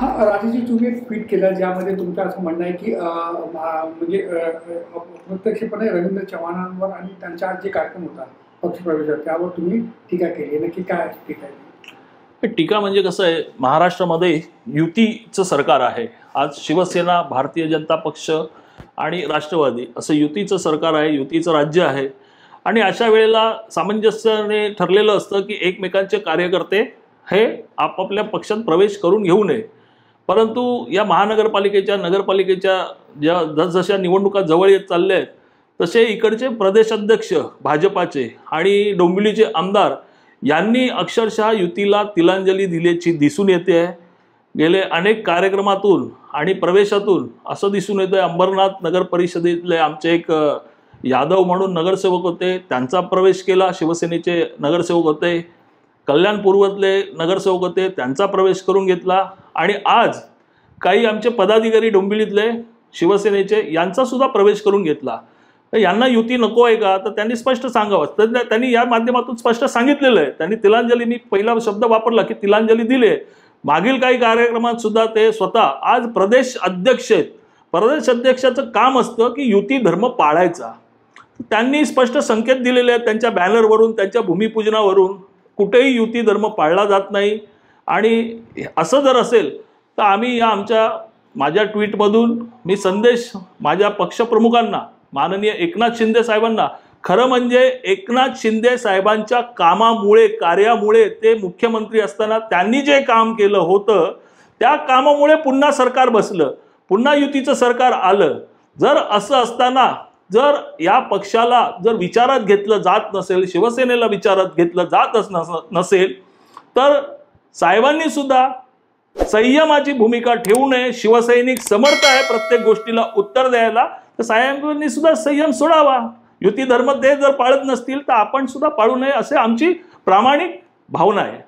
हा राजेशजी, तुम्ही एक ट्विट केलं ज्यामध्ये तुमचं असं म्हणणं आहे की म्हणजे प्रत्यक्षपणे रवींद्र चव्हाणांवर आणि त्यांचा जे कार्यक्रम होता पक्षप्रवेशात त्यावर तुम्ही टीका केली, नक्की काय टीका आहे? टीका म्हणजे कसं आहे, महाराष्ट्रामध्ये युतीचं सरकार आहे. आज शिवसेना, भारतीय जनता पक्ष आणि राष्ट्रवादी असं युतीचं सरकार आहे, युतीचं राज्य आहे. आणि अशा वेळेला सामंजस्याने ठरलेलं असतं की एकमेकांचे कार्यकर्ते हे आपापल्या पक्षात प्रवेश करून घेऊ नये. परंतु या महानगरपालिकेच्या, नगरपालिकेच्या ज्या जसजशा निवडणुका जवळ येत चालल्या आहेत तसे इकडचे प्रदेशाध्यक्ष भाजपाचे आणि डोंबिवलीचे आमदार यांनी अक्षरशः युतीला तिलांजली दिल्याची दिसून येते आहे. गेले अनेक कार्यक्रमातून आणि प्रवेशातून असं दिसून येतं आहे, अंबरनाथ नगर परिषदेतले आमचे एक यादव म्हणून नगरसेवक होते, त्यांचा प्रवेश केला, शिवसेनेचे नगरसेवक होते. कल्याणपूर्वतले नगरसेवक होते, त्यांचा प्रवेश करून घेतला. आणि आज काही आमचे पदाधिकारी डोंबिवलीतले शिवसेनेचे यांचा सुद्धा प्रवेश करून घेतला. तर यांना युती नको आहे का? तर त्यांनी स्पष्ट सांगावं. तर त्यांनी या माध्यमातून स्पष्ट सांगितलेलं आहे. त्यांनी तिलांजली, मी पहिला शब्द वापरला की तिलांजली दिली. मागील काही कार्यक्रमात सुद्धा ते स्वतः आज प्रदेश अध्यक्ष आहेत. प्रदेश अध्यक्षाचं काम असतं की युती धर्म पाळायचा. त्यांनी स्पष्ट संकेत दिलेले आहेत त्यांच्या बॅनरवरून, त्यांच्या भूमिपूजनावरून. कुठेही युती धर्म पाळला जात नाही. आणि असं जर असेल तर आम्ही या माझ्या ट्विटमधून मी संदेश माझ्या पक्षप्रमुखांना, माननीय एकनाथ शिंदे साहेबांना, खरं म्हणजे एकनाथ शिंदे साहेबांच्या कामामुळे, कार्यामुळे, ते मुख्यमंत्री असताना त्यांनी जे काम केलं होतं त्या कामामुळे पुन्हा सरकार बसलं, पुन्हा युतीचं सरकार आलं. जर असं असताना जर या पक्षाला जर विचारात घेतलं जात नसेल, शिवसेनेला विचारात घेतलं जात नसेल तर साहेबांनी सुद्धा संयमाची भूमिका ठेवू नये. शिवसैनिक समर्थ आहे प्रत्येक गोष्टीला उत्तर द्यायला, तर साहेबांनी सुद्धा संयम सोडावा. युती धर्म ते जर पाळत नसतील तर आपण सुद्धा पाळू नये, असे आमची प्रामाणिक भावना आहे.